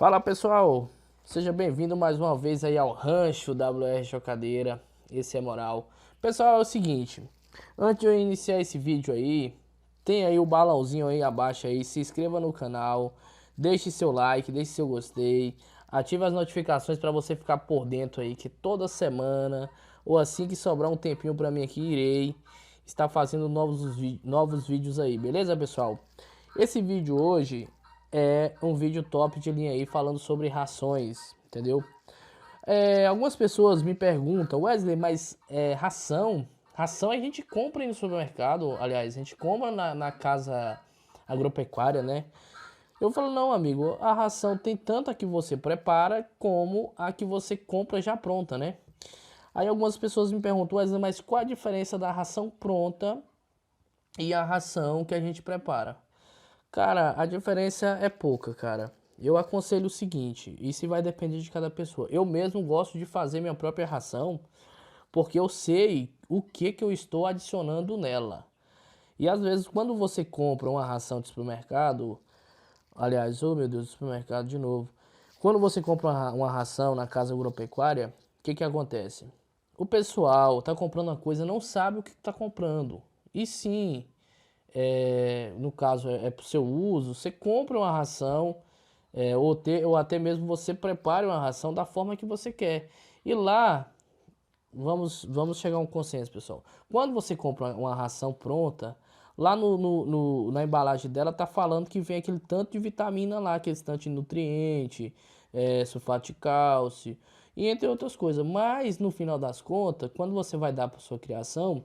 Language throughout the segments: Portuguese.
Fala pessoal, seja bem-vindo mais uma vez aí ao Rancho WR Chocadeira, esse é moral. Pessoal, é o seguinte, antes de eu iniciar esse vídeo aí, tem aí o balãozinho aí abaixo aí, se inscreva no canal, deixe seu like, deixe seu gostei, ative as notificações para você ficar por dentro aí, que toda semana, ou assim que sobrar um tempinho para mim aqui, irei estar fazendo novos vídeos aí, beleza pessoal? Esse vídeo hoje é um vídeo top de linha aí falando sobre rações, entendeu? Algumas pessoas me perguntam, Wesley, mas ração a gente compra aí no supermercado, aliás, a gente compra na casa agropecuária, né? Eu falo, não, amigo, a ração tem tanto a que você prepara como a que você compra já pronta, né? Aí algumas pessoas me perguntam, Wesley, mas qual a diferença da ração pronta e a ração que a gente prepara? Cara, a diferença é pouca, cara. Eu aconselho o seguinte, isso vai depender de cada pessoa. Eu mesmo gosto de fazer minha própria ração, porque eu sei o que eu estou adicionando nela. E às vezes quando você compra uma ração de supermercado, aliás, oh meu Deus, supermercado de novo. Quando você compra uma ração na casa agropecuária, o que acontece? O pessoal tá comprando uma coisa, não sabe o que tá comprando. E sim, no caso é para o seu uso, você compra uma ração, ou até mesmo você prepare uma ração da forma que você quer. E lá, vamos chegar a um consenso, pessoal. Quando você compra uma ração pronta, lá na embalagem dela tá falando que vem aquele tanto de vitamina lá, aquele tanto de nutriente, sulfato de cálcio, e entre outras coisas. Mas no final das contas, quando você vai dar para sua criação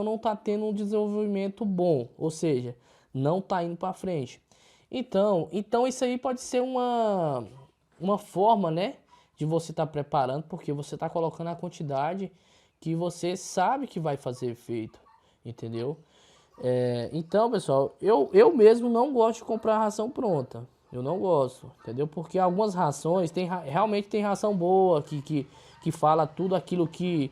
não está tendo um desenvolvimento bom, ou seja, não está indo para frente. Então isso aí pode ser uma forma, né, de você estar preparando, porque você está colocando a quantidade que você sabe que vai fazer efeito, entendeu? Então, pessoal, eu mesmo não gosto de comprar ração pronta. Eu não gosto, entendeu? Porque algumas rações realmente tem ração boa, que fala tudo aquilo que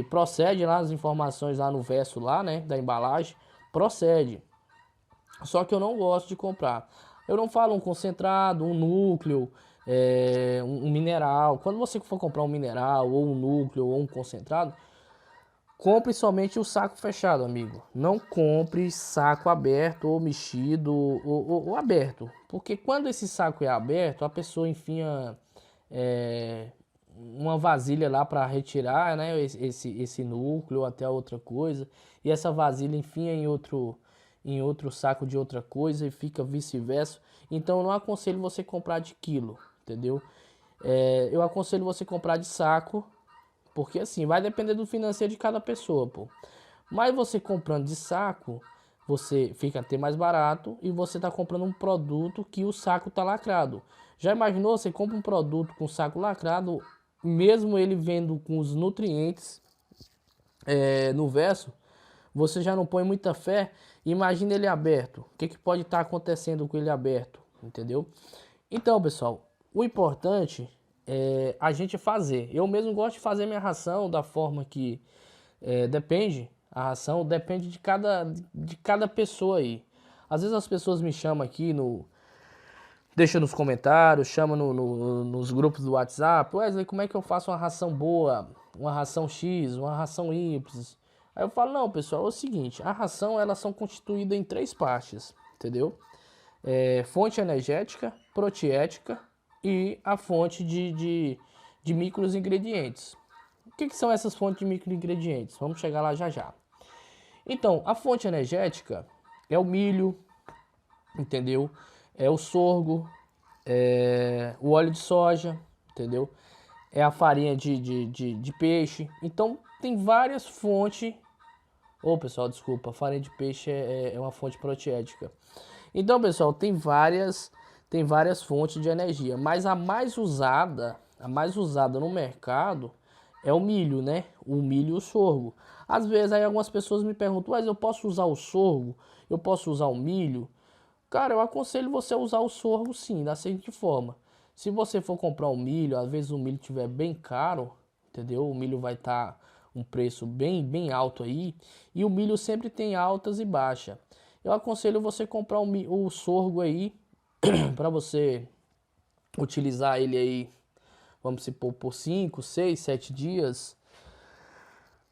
procede lá as informações lá no verso lá, né, da embalagem, procede. Só que eu não gosto de comprar. Eu não falo um concentrado, um núcleo, um mineral. Quando você for comprar um mineral, ou um núcleo, ou um concentrado, compre somente o saco fechado, amigo. Não compre saco aberto ou mexido ou aberto. Porque quando esse saco é aberto, a pessoa enfia uma vasilha lá para retirar, né, esse núcleo ou até outra coisa. E essa vasilha enfia em outro saco de outra coisa e fica vice-versa. Então eu não aconselho você comprar de quilo, entendeu? Eu aconselho você comprar de saco, porque assim, vai depender do financeiro de cada pessoa, pô. Mas você comprando de saco, você fica até mais barato e você tá comprando um produto que o saco tá lacrado. Já imaginou, você compra um produto com saco lacrado, mesmo ele vendo com os nutrientes no verso, você já não põe muita fé. Imagina ele aberto. O que pode estar acontecendo com ele aberto, entendeu? Então, pessoal, o importante é a gente fazer. Eu mesmo gosto de fazer minha ração da forma que depende. A ração depende de cada pessoa aí. Às vezes as pessoas me chamam aqui deixa nos comentários, chama nos grupos do WhatsApp. Wesley, como é que eu faço uma ração boa? Uma ração X, uma ração Y? Aí eu falo, não, pessoal, é o seguinte, a ração elas são constituídas em três partes, entendeu? Fonte energética, protiética e a fonte de micros ingredientes. O que são essas fontes de microingredientes? Vamos chegar lá já já. Então, a fonte energética é o milho, entendeu? É o sorgo, o óleo de soja, entendeu? É a farinha de peixe. Então, tem várias fontes. Ô, pessoal, desculpa, farinha de peixe é uma fonte protiética. Então, pessoal, tem várias fontes de energia, mas a mais usada no mercado é o milho, né? O milho e o sorgo. Às vezes aí algumas pessoas me perguntam, mas eu posso usar o sorgo? Eu posso usar o milho? Cara, eu aconselho você a usar o sorgo sim, da seguinte forma. Se você for comprar um milho, às vezes o milho estiver bem caro, entendeu? O milho vai estar um preço bem alto aí, e o milho sempre tem altas e baixas. Eu aconselho você comprar o sorgo aí, para você utilizar ele aí, vamos supor, por 5, 6, 7 dias.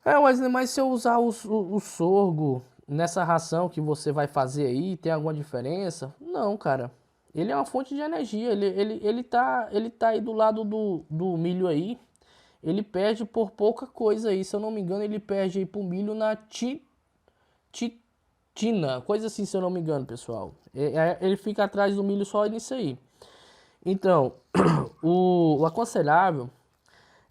Wesley, mas se eu usar o sorgo nessa ração que você vai fazer aí, tem alguma diferença? Não, cara. Ele é uma fonte de energia. Ele tá aí do lado do milho aí. Ele perde por pouca coisa aí. Se eu não me engano, ele perde aí pro milho na titina. Coisa assim, se eu não me engano, pessoal. Ele fica atrás do milho só nisso aí. Então, o aconselhável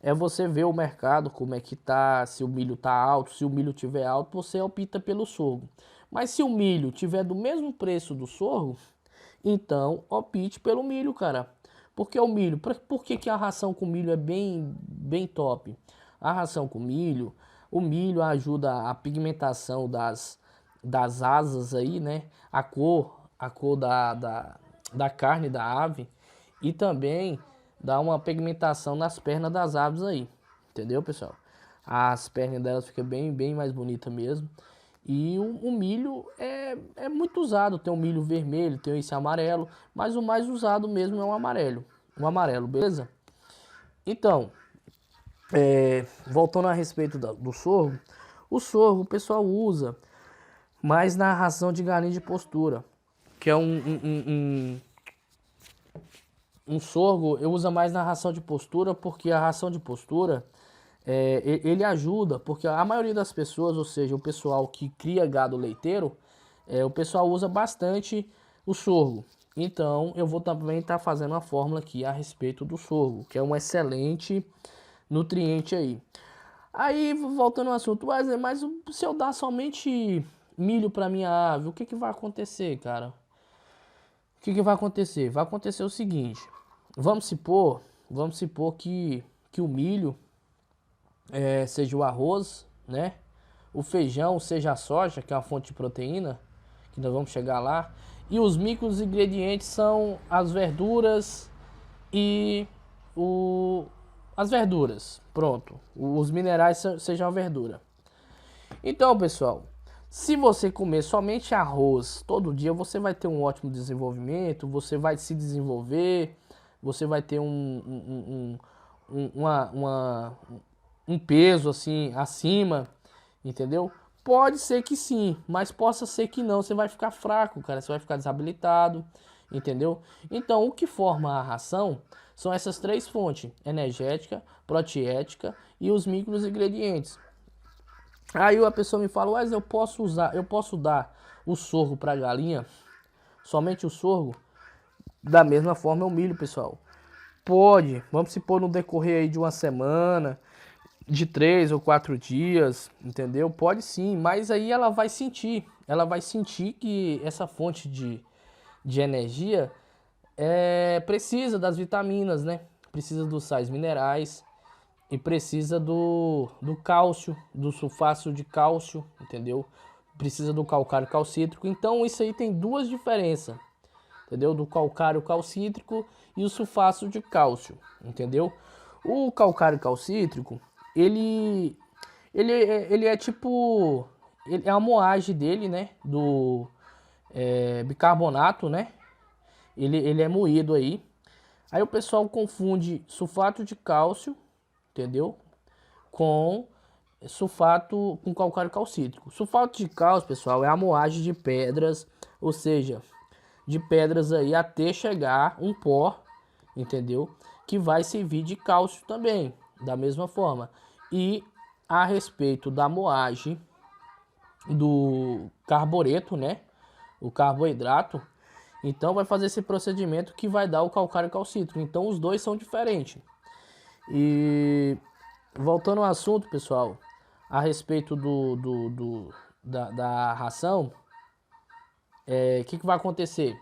é você ver o mercado, como é que tá, se o milho tá alto, se o milho tiver alto, você opta pelo sorgo. Mas se o milho tiver do mesmo preço do sorgo, então opte pelo milho, cara. Porque o milho, por que a ração com milho é bem top? A ração com milho, o milho ajuda a pigmentação das asas aí, né? A cor da carne da ave e também dá uma pigmentação nas pernas das aves aí, entendeu, pessoal? As pernas delas ficam bem mais bonitas mesmo. E o milho é muito usado, tem o milho vermelho, tem esse amarelo, mas o mais usado mesmo é o amarelo, beleza? Então, voltando a respeito do sorgo, o sorgo o pessoal usa mais na ração de galinha de postura, que é um sorgo, eu uso mais na ração de postura, porque a ração de postura, ele ajuda, porque a maioria das pessoas, ou seja, o pessoal que cria gado leiteiro, o pessoal usa bastante o sorgo. Então, eu vou também estar fazendo uma fórmula aqui a respeito do sorgo, que é um excelente nutriente aí. Aí, voltando ao assunto, Wesley, mas se eu dar somente milho para minha ave, o que vai acontecer, cara? O que vai acontecer? Vai acontecer o seguinte, vamos supor que o milho seja o arroz, né? O feijão seja a soja, que é uma fonte de proteína, que nós vamos chegar lá. E os micros ingredientes são as verduras e as verduras. Pronto. Os minerais sejam a verdura. Então, pessoal, se você comer somente arroz todo dia, você vai ter um ótimo desenvolvimento, você vai se desenvolver, você vai ter um peso assim acima, entendeu? Pode ser que sim, mas possa ser que não. Você vai ficar fraco, cara, você vai ficar desabilitado, entendeu? Então, o que forma a ração são essas três fontes: energética, protiética e os micros ingredientes. Aí a pessoa me fala, mas eu posso dar o sorgo para a galinha, somente o sorgo? Da mesma forma é o milho, pessoal. Pode, vamos supor no decorrer aí de uma semana, de 3 ou 4 dias, entendeu? Pode sim, mas aí ela vai sentir que essa fonte de energia precisa das vitaminas, né? Precisa dos sais minerais e precisa do cálcio, do sulfato de cálcio, entendeu? Precisa do calcário calcítrico. Então isso aí tem duas diferenças, entendeu? Do calcário calcítrico e o sulfato de cálcio, entendeu? O calcário calcítrico, ele é tipo, é a moagem dele, né? Do bicarbonato, né? Ele é moído aí. Aí o pessoal confunde sulfato de cálcio, entendeu? Com com calcário calcítrico. Sulfato de cálcio, pessoal, é a moagem de pedras, ou seja, de pedras aí até chegar um pó, entendeu? Que vai servir de cálcio também, da mesma forma. E a respeito da moagem do carbureto, né? O carboidrato, então vai fazer esse procedimento que vai dar o calcário calcítrico. Então os dois são diferentes. E voltando ao assunto, pessoal, a respeito da ração, que vai acontecer?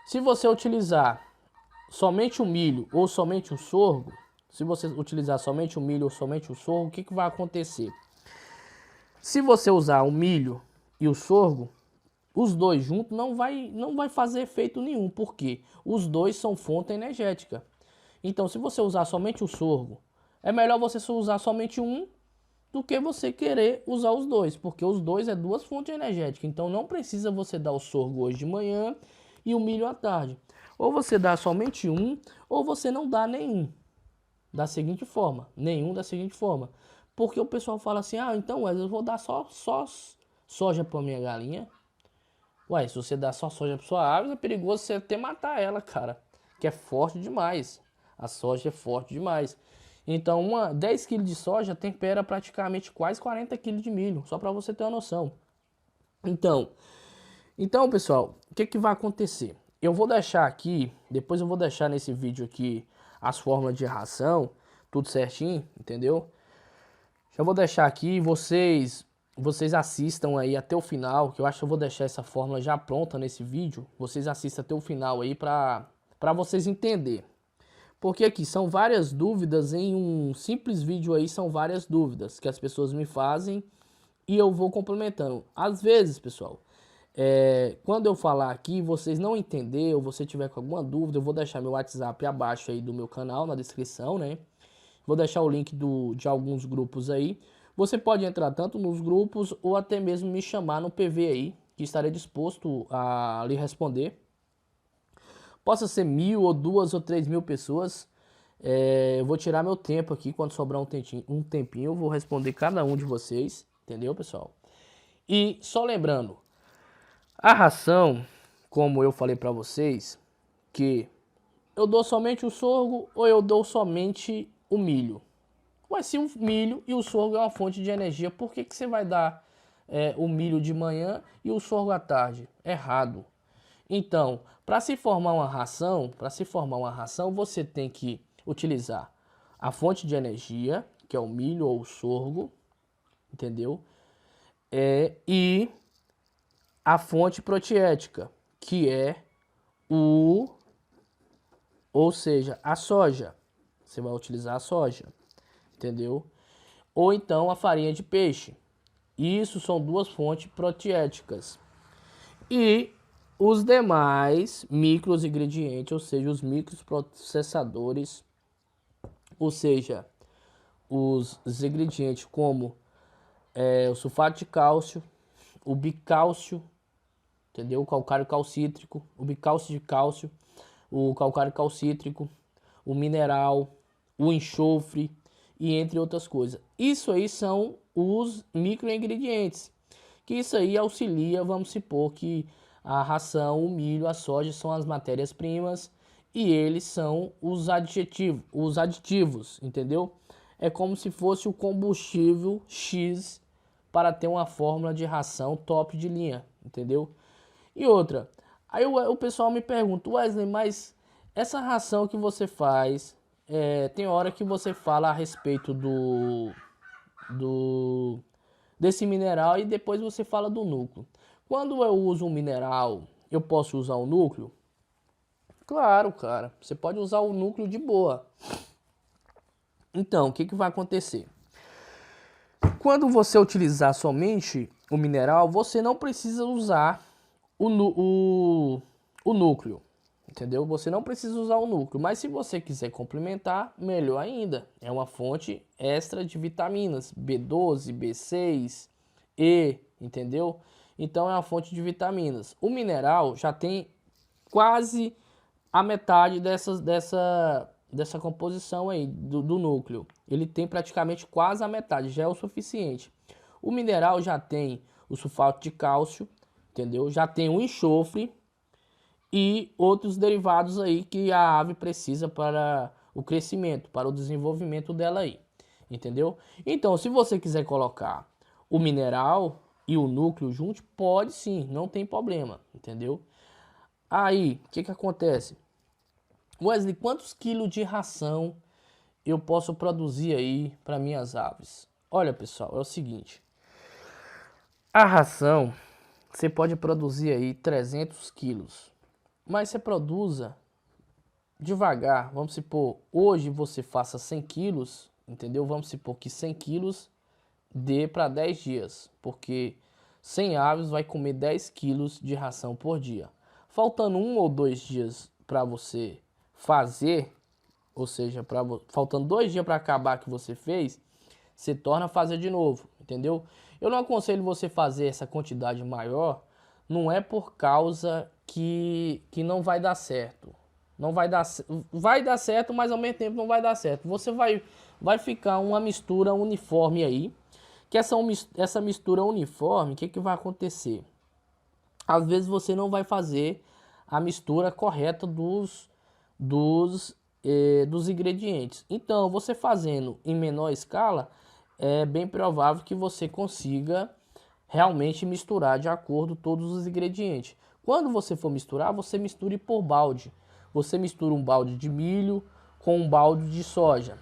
Se você utilizar somente o milho ou somente o sorgo, se você utilizar somente o milho ou somente o sorgo, o que vai acontecer? Se você usar o milho e o sorgo, os dois juntos não vai fazer efeito nenhum, porque os dois são fonte energética. Então, se você usar somente o sorgo, é melhor você usar somente um do que você querer usar os dois, porque os dois é duas fontes energéticas. Então, não precisa você dar o sorgo hoje de manhã e o milho à tarde. Ou você dá somente um, ou você não dá nenhum. Da seguinte forma, nenhum da seguinte forma. Porque o pessoal fala assim, ah, então eu vou dar só soja para minha galinha. Ué, se você dá só soja para sua ave, é perigoso você até matar ela, cara. Que é forte demais. A soja é forte demais. Então, 10 kg de soja tempera praticamente quase 40 kg de milho. Só para você ter uma noção. Então, pessoal, o que vai acontecer? Eu vou deixar aqui, depois eu vou deixar nesse vídeo aqui as fórmulas de ração, tudo certinho, entendeu? Já vou deixar aqui, vocês assistam aí até o final, que eu acho que eu vou deixar essa fórmula já pronta nesse vídeo. Vocês assistam até o final aí para vocês entenderem. Porque aqui são várias dúvidas em um simples vídeo aí, são várias dúvidas que as pessoas me fazem e eu vou complementando. Às vezes, pessoal, quando eu falar aqui, vocês não entenderem ou você tiver com alguma dúvida, eu vou deixar meu WhatsApp abaixo aí do meu canal, na descrição, né? Vou deixar o link de alguns grupos aí. Você pode entrar tanto nos grupos ou até mesmo me chamar no PV aí, que estarei disposto a lhe responder. Possa ser 1.000 ou 2.000 ou 3.000 pessoas. Eu vou tirar meu tempo aqui, quando sobrar um tempinho, eu vou responder cada um de vocês. Entendeu, pessoal? E só lembrando, a ração, como eu falei para vocês, que eu dou somente o sorgo ou eu dou somente o milho. Mas se o milho e o sorgo é uma fonte de energia, por que você vai dar o milho de manhã e o sorgo à tarde? Errado. Então, para se formar uma ração, você tem que utilizar a fonte de energia, que é o milho ou o sorgo, entendeu? E a fonte protiética, que é ou seja, a soja. Você vai utilizar a soja, entendeu? Ou então a farinha de peixe. Isso são duas fontes protiéticas. E os demais micros ingredientes, ou seja, os microprocessadores, ou seja, os ingredientes como o sulfato de cálcio, o bicálcio, entendeu? O calcário calcítrico, o bicálcio de cálcio, o calcário calcítrico, o mineral, o enxofre e entre outras coisas. Isso aí são os microingredientes, que isso aí auxilia, vamos supor que a ração, o milho, a soja são as matérias-primas e eles são os aditivos, entendeu? É como se fosse o combustível X para ter uma fórmula de ração top de linha, entendeu? E outra, aí o pessoal me pergunta, Wesley, mas essa ração que você faz, tem hora que você fala a respeito desse mineral e depois você fala do núcleo. Quando eu uso um mineral, eu posso usar o núcleo? Claro, cara, você pode usar o núcleo de boa. Então, o que vai acontecer? Quando você utilizar somente o mineral, você não precisa usar o núcleo, entendeu? Você não precisa usar o núcleo, mas se você quiser complementar, melhor ainda. É uma fonte extra de vitaminas, B12, B6, E, entendeu? Então é uma fonte de vitaminas. O mineral já tem quase a metade dessa composição aí do núcleo. Ele tem praticamente quase a metade, já é o suficiente. O mineral já tem o sulfato de cálcio, entendeu? Já tem o enxofre e outros derivados aí que a ave precisa para o crescimento, para o desenvolvimento dela aí, entendeu? Então, se você quiser colocar o mineral e o núcleo junto, pode sim, não tem problema, entendeu? Aí, o que acontece? Wesley, quantos quilos de ração eu posso produzir aí para minhas aves? Olha, pessoal, é o seguinte. A ração, você pode produzir aí 300 quilos. Mas você produza devagar. Vamos supor, hoje você faça 100 quilos, entendeu? Vamos supor que 100 quilos dê para 10 dias. Porque 100 aves vai comer 10 quilos de ração por dia. Faltando 1 ou 2 dias para você fazer, ou seja, faltando 2 dias para acabar que você fez, você torna a fazer de novo, entendeu? Eu não aconselho você fazer essa quantidade maior não é por causa que não vai dar certo. Não vai dar, vai dar certo, mas ao mesmo tempo não vai dar certo. Você vai ficar uma mistura uniforme aí. Que essa mistura uniforme, o que vai acontecer? Às vezes você não vai fazer a mistura correta dos ingredientes. Então, você fazendo em menor escala, é bem provável que você consiga realmente misturar de acordo todos os ingredientes. Quando você for misturar, você misture por balde. Você mistura um balde de milho com um balde de soja.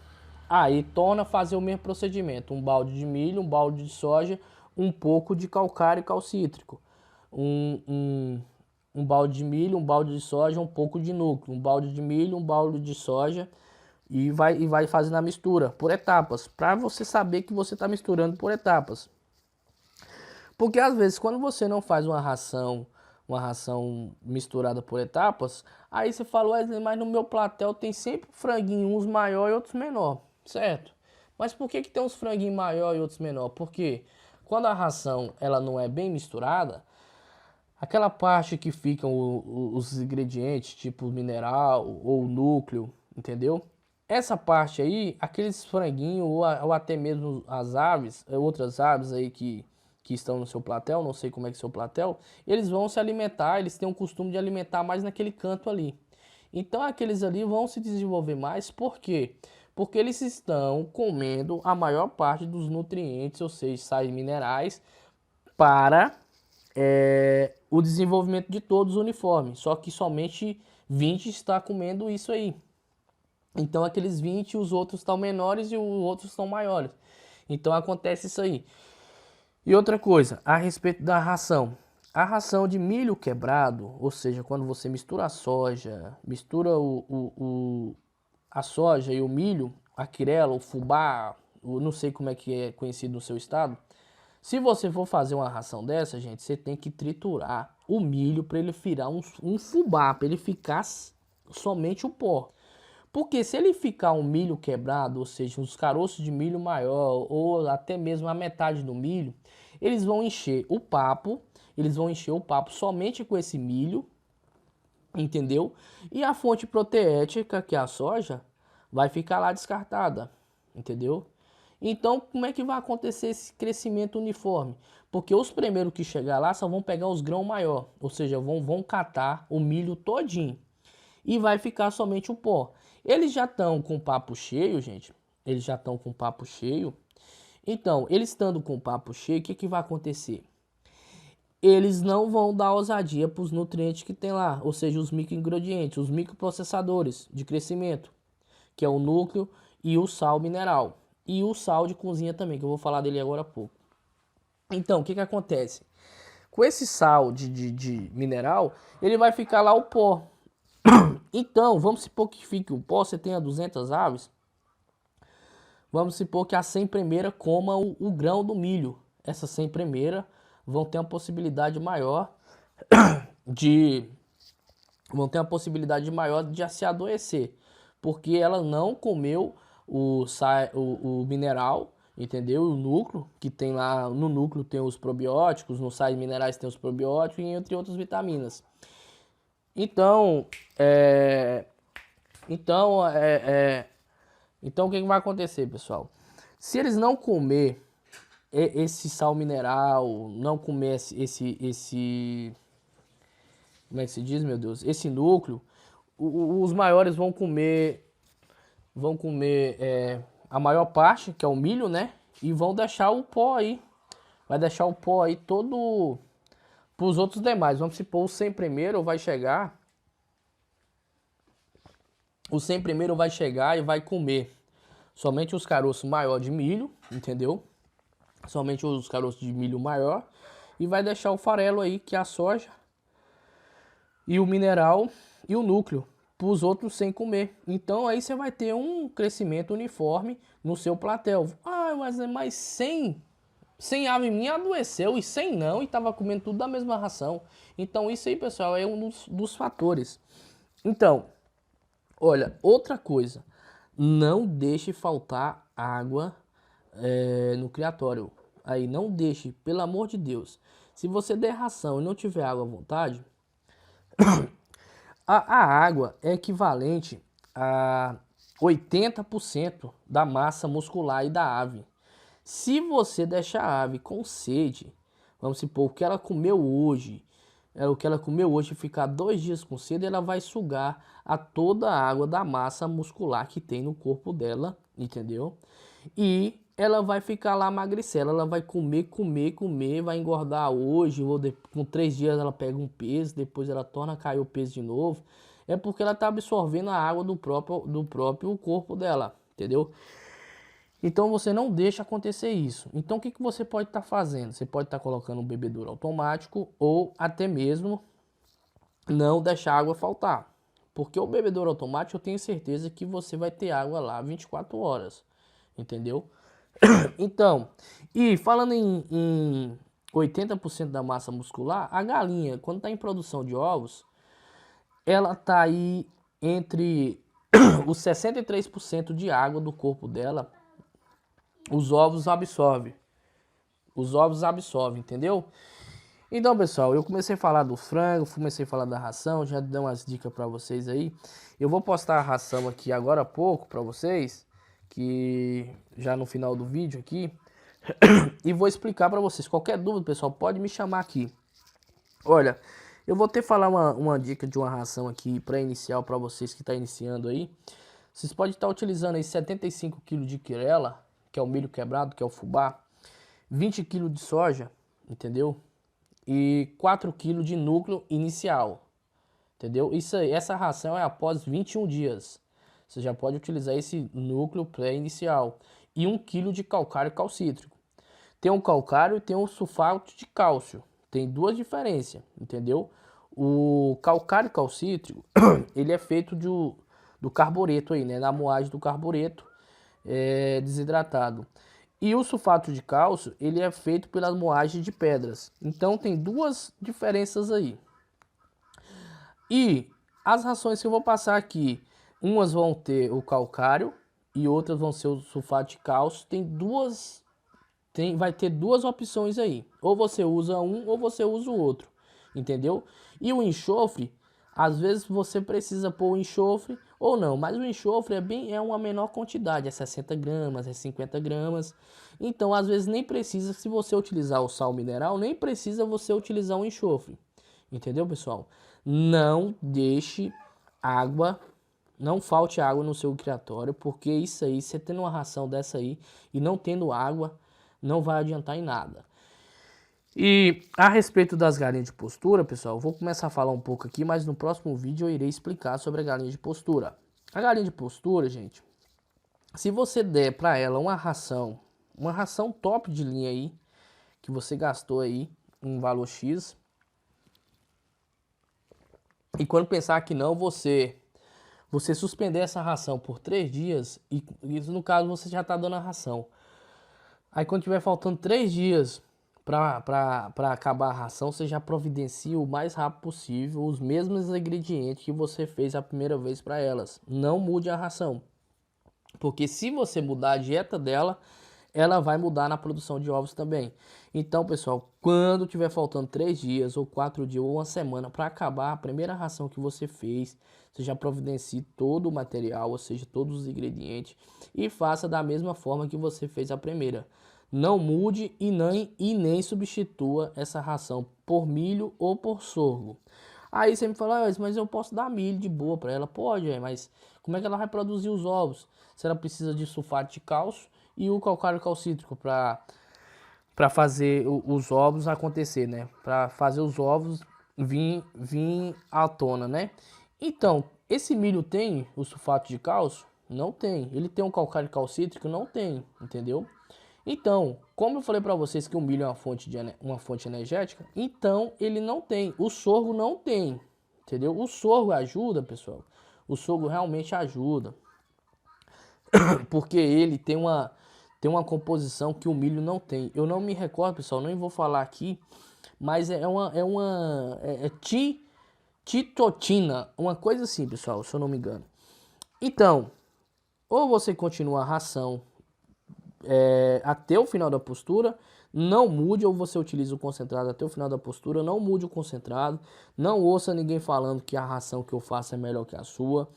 Aí torna fazer o mesmo procedimento. Um balde de milho, um balde de soja, um pouco de calcário calcítrico. Um balde de milho, um balde de soja, um pouco de núcleo. Um balde de milho, um balde de soja. E vai fazendo a mistura por etapas. Para você saber que você está misturando por etapas. Porque às vezes quando você não faz uma ração misturada por etapas, aí você fala, Wesley, mas no meu platel tem sempre franguinho, uns maior e outros menor, certo? Mas por que tem uns franguinhos maior e outros menor? Porque quando a ração ela não é bem misturada, aquela parte que ficam os ingredientes, tipo mineral ou núcleo, entendeu? Essa parte aí, aqueles franguinhos ou até mesmo as aves, outras aves aí que estão no seu platel, não sei como é que é o seu platel, eles vão se alimentar, eles têm o costume de alimentar mais naquele canto ali. Então aqueles ali vão se desenvolver mais, por quê? Porque eles estão comendo a maior parte dos nutrientes, ou seja, sais minerais, para o desenvolvimento de todos os uniformes. Só que somente 20 está comendo isso aí. Então aqueles 20, os outros estão menores e os outros estão maiores. Então acontece isso aí. E outra coisa, a respeito da ração. A ração de milho quebrado, ou seja, quando você mistura a soja, mistura a soja e o milho, a quirela, o fubá, não sei como é que é conhecido no seu estado. Se você for fazer uma ração dessa, gente, você tem que triturar o milho para ele virar um fubá, para ele ficar somente o pó. Porque se ele ficar um milho quebrado, ou seja, uns caroços de milho maior, ou até mesmo a metade do milho, eles vão encher o papo, somente com esse milho, entendeu? E a fonte proteética, que é a soja, vai ficar lá descartada, entendeu? Então, como é que vai acontecer esse crescimento uniforme? Porque os primeiros que chegar lá só vão pegar os grãos maior, ou seja, vão catar o milho todinho e vai ficar somente o pó. Eles já estão com o papo cheio, gente. Eles já estão com o papo cheio. Então, eles estando com o papo cheio, o que vai acontecer? Eles não vão dar ousadia para os nutrientes que tem lá, ou seja, os microingredientes, os microprocessadores de crescimento, que é o núcleo e o sal mineral. E o sal de cozinha também, que eu vou falar dele agora há pouco. Então, o que acontece? Com esse sal de mineral, ele vai ficar lá o pó. Então, vamos supor que fique o pó, você tenha 200 aves. Vamos supor que a 100 primeira coma o grão do milho. Essas 100 primeira vão ter uma possibilidade maior de se adoecer, porque ela não comeu o mineral, entendeu? O núcleo, que tem lá, no núcleo tem os probióticos, nos sais minerais tem os probióticos e entre outras vitaminas. Então, então o que vai acontecer, pessoal? Se eles não comer esse sal mineral, não comer esse como é que se diz, meu Deus? Esse núcleo, os maiores vão comer a maior parte, que é o milho, né? E vão deixar o pó aí. Vai deixar o pó aí todo para os outros demais. Vamos supor, o 100 primeiro vai chegar. O 100 primeiro vai chegar e vai comer somente os caroços maior de milho, entendeu? Somente os caroços de milho maior. E vai deixar o farelo aí, que é a soja. E o mineral e o núcleo. Para os outros sem comer. Então aí você vai ter um crescimento uniforme no seu platel. Ah, mas 100 ave minha adoeceu e 100 não, e estava comendo tudo da mesma ração. Então isso aí, pessoal, é um dos fatores. Então, olha, outra coisa, não deixe faltar água no criatório. Aí não deixe, pelo amor de Deus. Se você der ração e não tiver água à vontade, a água é equivalente a 80% da massa muscular e da ave. Se você deixar a ave com sede, vamos supor, o que ela comeu hoje, ficar 2 dias com sede, ela vai sugar a toda a água da massa muscular que tem no corpo dela, entendeu? E ela vai ficar lá magricela, ela vai comer, vai engordar hoje, com 3 dias ela pega um peso, depois ela torna a cair o peso de novo. É porque ela está absorvendo a água do próprio corpo dela, entendeu? Então você não deixa acontecer isso. Então o que você pode estar fazendo? Você pode estar colocando um bebedouro automático ou até mesmo não deixar a água faltar. Porque o bebedouro automático eu tenho certeza que você vai ter água lá 24 horas. Entendeu? Então, e falando em 80% da massa muscular, a galinha, quando está em produção de ovos, ela está aí entre os 63% de água do corpo dela. Os ovos absorvem. Os ovos absorvem, entendeu? Então, pessoal, eu comecei a falar do frango, comecei a falar da ração, já dei umas dicas para vocês aí. Eu vou postar a ração aqui agora há pouco para vocês, que já no final do vídeo aqui, e vou explicar para vocês. Qualquer dúvida, pessoal, pode me chamar aqui. Olha, eu vou ter que falar uma dica de uma ração aqui pré-inicial para vocês que estão iniciando aí. Vocês podem estar utilizando aí 75 kg de quirela, que é o milho quebrado, que é o fubá, 20 kg de soja, entendeu? E 4 kg de núcleo inicial, entendeu? Isso aí, essa ração é após 21 dias. Você já pode utilizar esse núcleo pré-inicial. E 1 kg de calcário calcítrico. Tem um calcário e tem um sulfato de cálcio. Tem duas diferenças, entendeu? O calcário calcítrico, ele é feito do carbureto aí, né? Da moagem do carbureto desidratado. E o sulfato de cálcio, ele é feito pela moagem de pedras. Então tem duas diferenças aí. E as rações que eu vou passar aqui, umas vão ter o calcário e outras vão ser o sulfato de cálcio. Vai ter duas opções aí. Ou você usa um ou você usa o outro, entendeu? E o enxofre, às vezes você precisa pôr o enxofre ou não, mas o enxofre é uma menor quantidade, é 60 gramas, é 50 gramas. Então, às vezes nem precisa, se você utilizar o sal mineral, nem precisa você utilizar o enxofre. Entendeu, pessoal? Não deixe água, não falte água no seu criatório, porque isso aí, você tendo uma ração dessa aí e não tendo água, não vai adiantar em nada. E a respeito das galinhas de postura, pessoal, eu vou começar a falar um pouco aqui, mas no próximo vídeo eu irei explicar sobre a galinha de postura. A galinha de postura, gente, se você der para ela uma ração top de linha aí, que você gastou aí um valor X, e quando pensar que não, você suspender essa ração por 3 dias, e isso no caso você já está dando a ração. Aí quando tiver faltando 3 dias para acabar a ração, você já providencia o mais rápido possível os mesmos ingredientes que você fez a primeira vez para elas. Não mude a ração, porque se você mudar a dieta dela, ela vai mudar na produção de ovos também. Então, pessoal, quando tiver faltando 3 dias ou 4 dias ou uma semana para acabar a primeira ração que você fez, você já providencie todo o material, ou seja, todos os ingredientes, e faça da mesma forma que você fez a primeira. Não mude e nem substitua essa ração por milho ou por sorgo. Aí você me fala, mas eu posso dar milho de boa para ela? Pode, mas como é que ela vai produzir os ovos? Se ela precisa de sulfato de cálcio e o calcário calcítrico para fazer os ovos acontecer, né? Para fazer os ovos vir à tona, né? Então, esse milho tem o sulfato de cálcio? Não tem. Ele tem um calcário calcítrico? Não tem, entendeu? Então, como eu falei para vocês que o milho é uma fonte energética, então ele não tem. O sorgo não tem, entendeu? O sorgo ajuda, pessoal. O sorgo realmente ajuda, porque ele tem uma composição que o milho não tem. Eu não me recordo, pessoal, nem vou falar aqui, mas é titotina, uma coisa assim, pessoal, se eu não me engano. Então, ou você continua a ração até o final da postura, Não mude, ou você utiliza o concentrado até o final da postura, não mude o concentrado, não ouça ninguém falando que a ração que eu faço é melhor que a sua,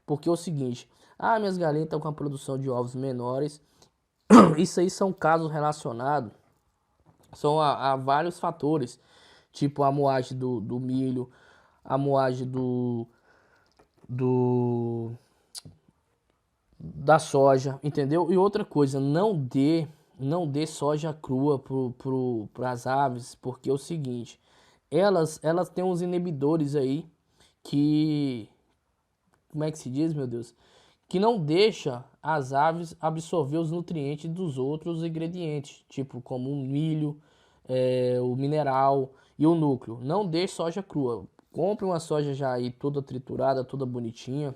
porque é o seguinte, minhas galinhas estão com a produção de ovos menores, isso aí são casos relacionados, são a vários fatores, tipo a moagem do milho, a moagem do da soja, entendeu? E outra coisa, não dê soja crua para as aves, porque é o seguinte, elas têm uns inibidores aí que, como é que se diz, meu Deus? Que não deixa as aves absorver os nutrientes dos outros ingredientes, tipo como o milho, o mineral e o núcleo. Não deixe soja crua. Compre uma soja já aí toda triturada, toda bonitinha.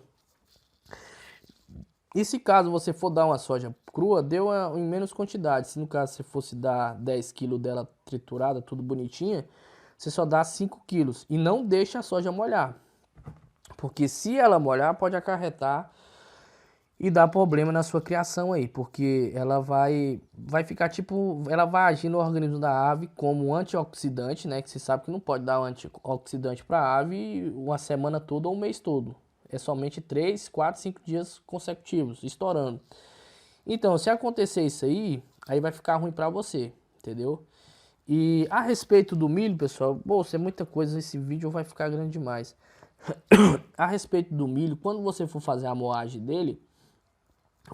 E se caso você for dar uma soja crua, dê em menos quantidade. Se no caso você fosse dar 10 kg dela triturada, tudo bonitinha, você só dá 5 quilos. E não deixa a soja molhar. Porque se ela molhar, pode acarretar e dar problema na sua criação aí. Porque ela vai ficar tipo, ela vai agir no organismo da ave como um antioxidante, né? Que você sabe que não pode dar um antioxidante para a ave uma semana toda ou um mês todo. É somente 3, 4, 5 dias consecutivos, estourando. Então, se acontecer isso aí vai ficar ruim para você, entendeu? E a respeito do milho, pessoal, é muita coisa, esse vídeo vai ficar grande demais. A respeito do milho, quando você for fazer a moagem dele,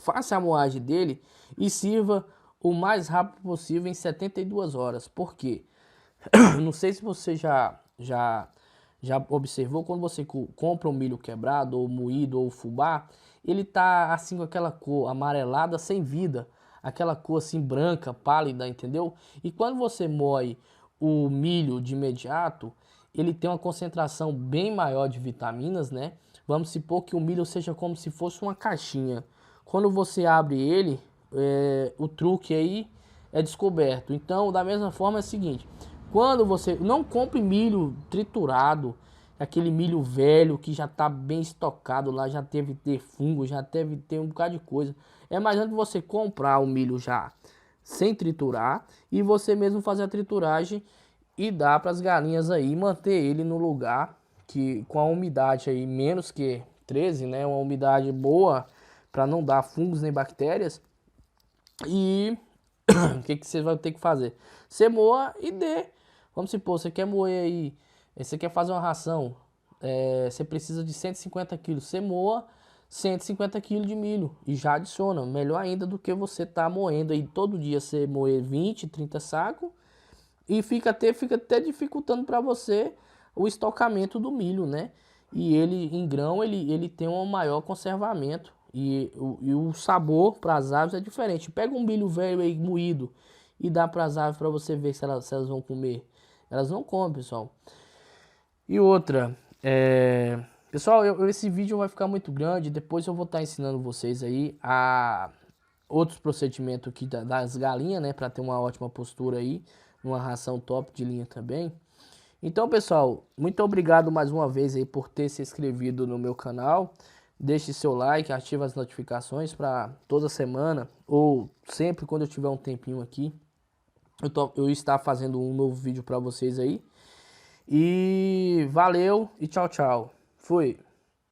faça a moagem dele e sirva o mais rápido possível em 72 horas. Por quê? Não sei se você já observou, quando você compra um milho quebrado, ou moído, ou fubá, ele tá assim com aquela cor amarelada sem vida, aquela cor assim branca, pálida, entendeu? E quando você moe o milho de imediato, ele tem uma concentração bem maior de vitaminas, né? Vamos supor que o milho seja como se fosse uma caixinha. Quando você abre ele, o truque aí é descoberto. Então, da mesma forma é o seguinte, quando você não compre milho triturado, aquele milho velho que já está bem estocado lá, já teve ter fungo, já teve ter um bocado de coisa. É mais antes você comprar o milho já sem triturar e você mesmo fazer a trituragem e dar para as galinhas aí, manter ele no lugar que com a umidade aí menos que 13, né, uma umidade boa para não dar fungos nem bactérias. E o que você vai ter que fazer? Você moa e dê. Vamos supor, você quer moer aí, você quer fazer uma ração, você precisa de 150 quilos. Você moa 150 quilos de milho e já adiciona. Melhor ainda do que você tá moendo aí todo dia, você moer 20, 30 sacos e fica até dificultando para você o estocamento do milho, né? E ele em grão ele tem um maior conservamento e o sabor para as aves é diferente. Pega um milho velho aí moído e dá para as aves para você ver se elas vão comer. Elas não comem, pessoal. E outra, pessoal, esse vídeo vai ficar muito grande. Depois eu vou estar ensinando vocês aí a outros procedimentos aqui das galinhas, né, para ter uma ótima postura aí, uma ração top de linha também. Então, pessoal, muito obrigado mais uma vez aí por ter se inscrito no meu canal. Deixe seu like, ative as notificações para toda semana ou sempre quando eu tiver um tempinho aqui eu estar fazendo um novo vídeo para vocês aí. E valeu e tchau, tchau. Fui.